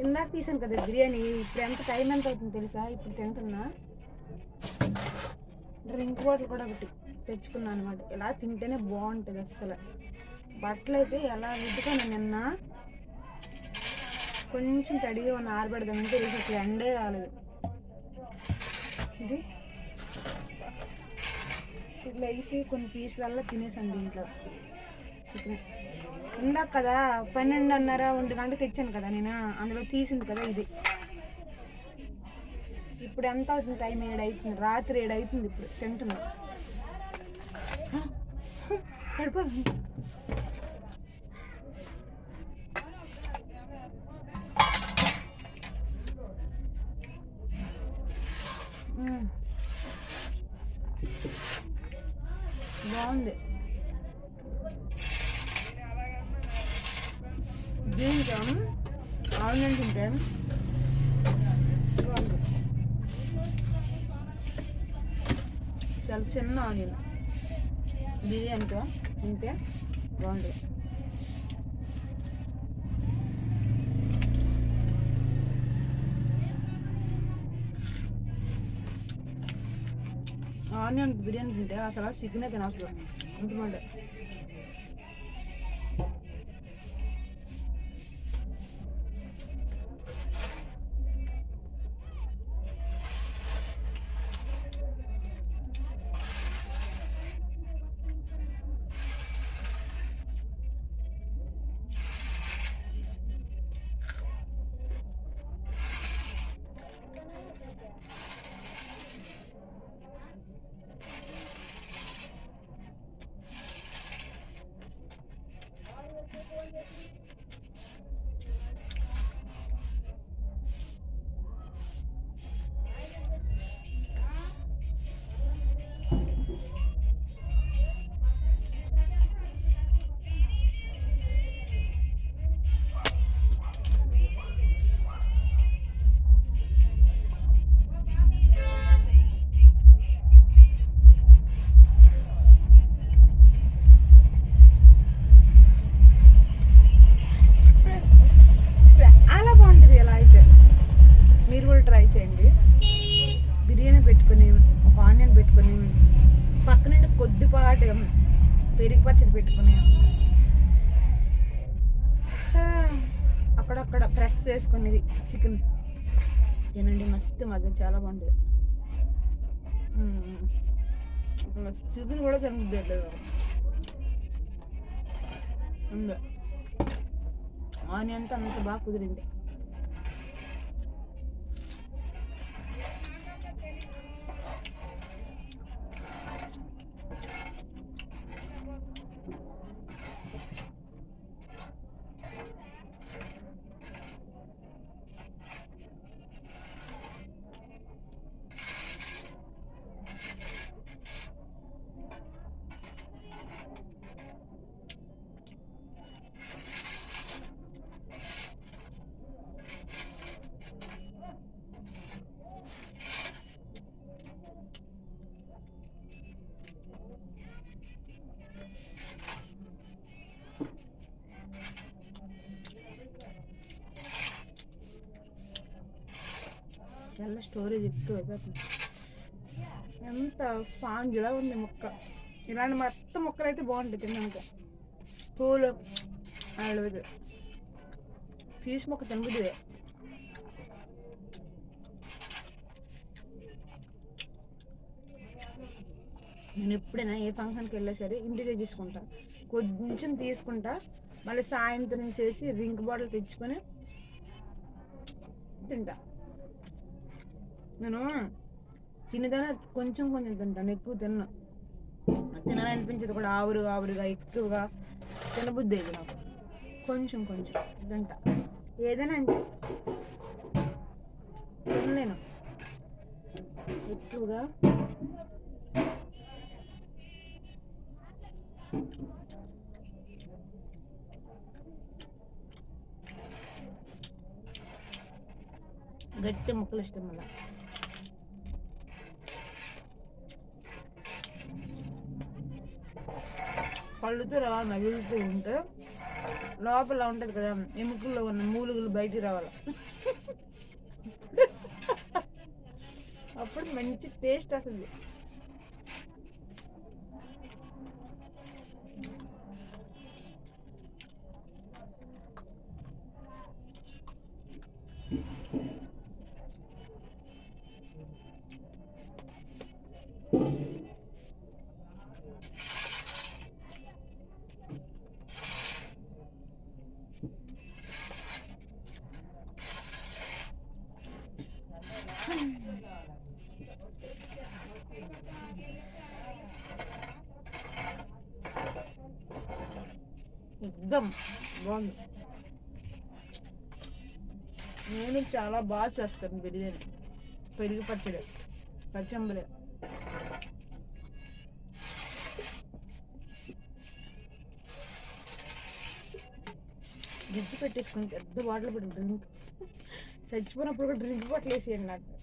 ఇందాక తీసాను కదా బిర్యానీ. ఇప్పుడు ఎంత టైం ఎంత అవుతుంది తెలుసా? ఇప్పుడు తింటున్నా. డ్రింక్ బాటిల్ కూడా ఒకటి తెచ్చుకున్నాను అనమాట. ఇలా తింటేనే బాగుంటుంది అస్సలు. బట్టలు అయితే ఎలా ఉతుకాను నిన్న, కొంచెం తడిగా ఉన్న ఆరబెడదామంటే ఇది అసలు ఎండే రాలేదు. ఇది ఇట్లా వేసి కొన్ని పీసులల్లో తినేసాను దీంట్లో చికెన్. ఇందాక కదా 12:30 1 గంట తెచ్చాను కదా నేను, అందులో తీసింది కదా ఇది. ఇప్పుడు ఎంత అవుతుంది టైం? 7 అవుతుంది, రాత్రి 7 అవుతుంది. ఇప్పుడు తింటున్నా. పడిపోతుంది. బాగుంది. దీనికి ఆనియన్ తింటే బాగుంది. చాలా చిన్న ఆనియన్ బిర్యానీతో తింటే బాగుంది. ఆనియన్ బిర్యానీ తింటే అసలు చికెనే తినవసరం అంత బాగుంటుంది. బిర్యానీ పెట్టుకుని ఒక ఆనియన్ పెట్టుకుని పక్కన కొద్దిపాటి పెరుగు పచ్చడి పెట్టుకుని అక్కడక్కడ ప్రెస్ చేసుకునేది చికెన్ తినండి. మస్తు మధ్య చాలా బాగుంటుంది. చికెన్ కూడా తినలేదు. ఆనియన్తో అంత బాగా కుదిరింది. చాలా స్టోరేజ్ ఎక్కువ అయిపోతుంది. ఎంత స్పాంజ్లా ఉంది ముక్క. ఇలాంటి మొత్తం ముక్కలు అయితే బాగుంటుంది తిన్నాక. పూలు అడవదు పీస్ మొక్క తినబుద్దిదే. నేను ఎప్పుడైనా ఏ ఫంక్షన్కి వెళ్ళా సరే ఇంటికి తీసుకుంటా, కొంచెం తీసుకుంటా, మళ్ళీ సాయంత్రం చేసి డ్రింక్ బాటిల్ తెచ్చుకొని తింటా. నేను తినదానే కొంచెం కొంచెం తింటాను, ఎక్కువ తినాలనిపించేది కూడా ఆవురుగా ఎక్కువగా తినబుద్ధి అయింది నాకు. కొంచెం కొంచెం తింటా. ఏదైనా అంతే, తినలేను ఎక్కువగా. గట్టి ముక్కలు ఇష్టం వల్ల కళ్ళుతో రవా నవ్వులుతూ ఉంటే లోపల ఉంటుంది కదా ఎముకల్లో ఉన్న మూలుగులు బయటికి రావాలి. అప్పుడు మంచి టేస్ట్ వస్తుంది. ఎక్దమ్ బాగుంది. నేను చాలా బాగా చేస్తాను బిర్యానీ. పెరుగు పచ్చడి, పచ్చంబరి, గిజ్జి పెట్టేసుకుని పెద్ద బాటిల్ పెట్టి డ్రింక్. చచ్చిపోయినప్పుడు కూడా డ్రింక్ బాటిల్ వేసేయండి నాకు.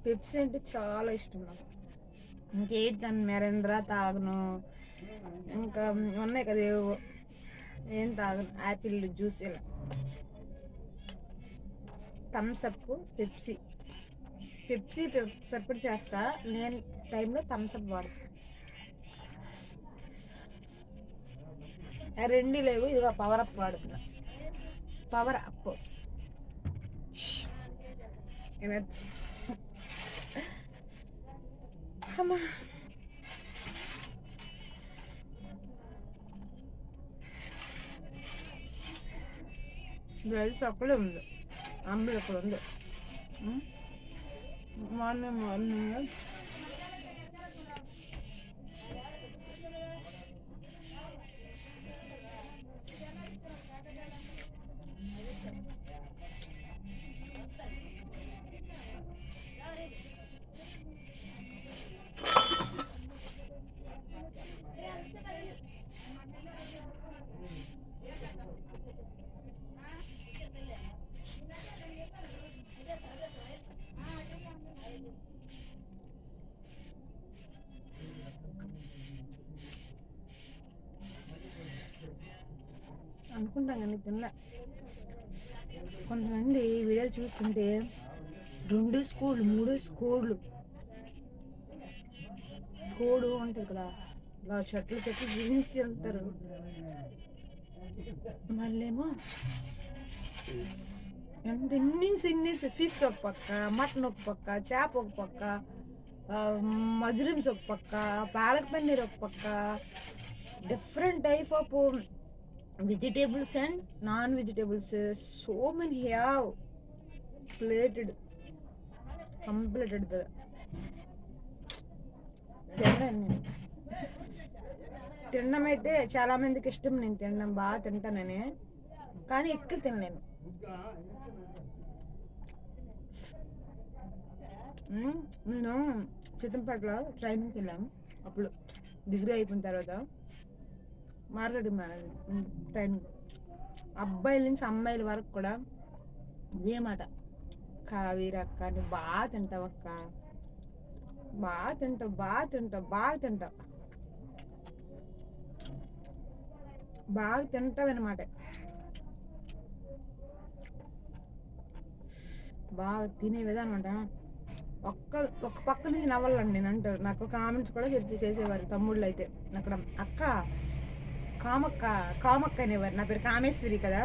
పెప్సీ అంటే చాలా ఇష్టం నాకు. ఇంకేంటి దాన్ని మెరండ్రా తాగను, ఇంకా ఉన్నాయి కదా ఏం తాగను, యాపిల్ జ్యూస్ ఇలా. Thums Up, Pepsi. పెప్సీ పెప్పర్ చేస్తా నేను టైంలో థమ్స్అప్ వాడతా. రెండు లేవు, ఇదిగో పవర్ అప్ వాడుతున్నా. Power up energy. అమ్మా రైస్ అక్కడే ఉంది, అంబలి అక్కడ ఉంది. మార్నింగ్ మార్నింగ్ అనుకుంటాం కానీ తినలే. కొంతమంది వీడియోలు చూస్తుంటే 2 స్కూళ్ళు 3 స్కూళ్ళు కోడు ఉంటుంది కదా, ఇలా చెట్లు జీన్స్ తింటారు. మళ్ళేమో ఎన్ని ఫిష్ ఒక పక్క, మటన్ ఒక పక్క, చేప ఒక పక్క, మజ్రూమ్స్ ఒక పక్క, పాలక్ పన్నీర్ ఒక పక్క, different type of vegetables and non-vegetables. So many have plated, completed the తినడం అయితే చాలా మందికి ఇష్టం. నేను తినడం బాగా తింటానని, కానీ ఎక్కువ తినలేను. నేను చిత్తంపేటలో ట్రైనింగ్కి వెళ్ళాము. అప్పుడు డిగ్రీ అయిపోయిన తర్వాత మార్కెటింగ్ మేనేజ్మెంట్ ట్రైనింగ్. అబ్బాయిల నుంచి అమ్మాయిల వరకు కూడా ఇదే మాట, కావేరి అక్క నువ్వు బాగా తింటావు అక్క, బాగా తింటావు బాగా తింటావు బాగా తింటావు బాగా తింటావు అనమాట. బాగా తినే విధానం అంట. ఒక్క పక్క నుంచి నవ్వాలండి నేను అంటారు. నాకు కామెంట్స్ కూడా చేసేవారు తమ్ముళ్ళు అయితే. అక్కడ అక్క కామక్క అనేవారు. నా పేరు కామేశ్వరి కదా.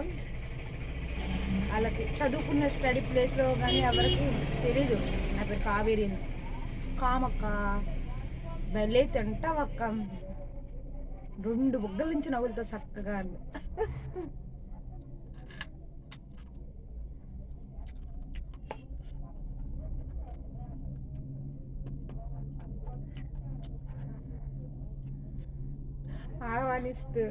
వాళ్ళకి చదువుకున్న స్టడీ ప్లేస్లో కానీ ఎవరికి తెలీదు నా పేరు కావేరి అని. కామక్క వెళ్ళే తింటావక్క, 2 బుగ్గల నుంచి నవ్వులతో చక్కగా అని. ఆహ్వానిస్తూ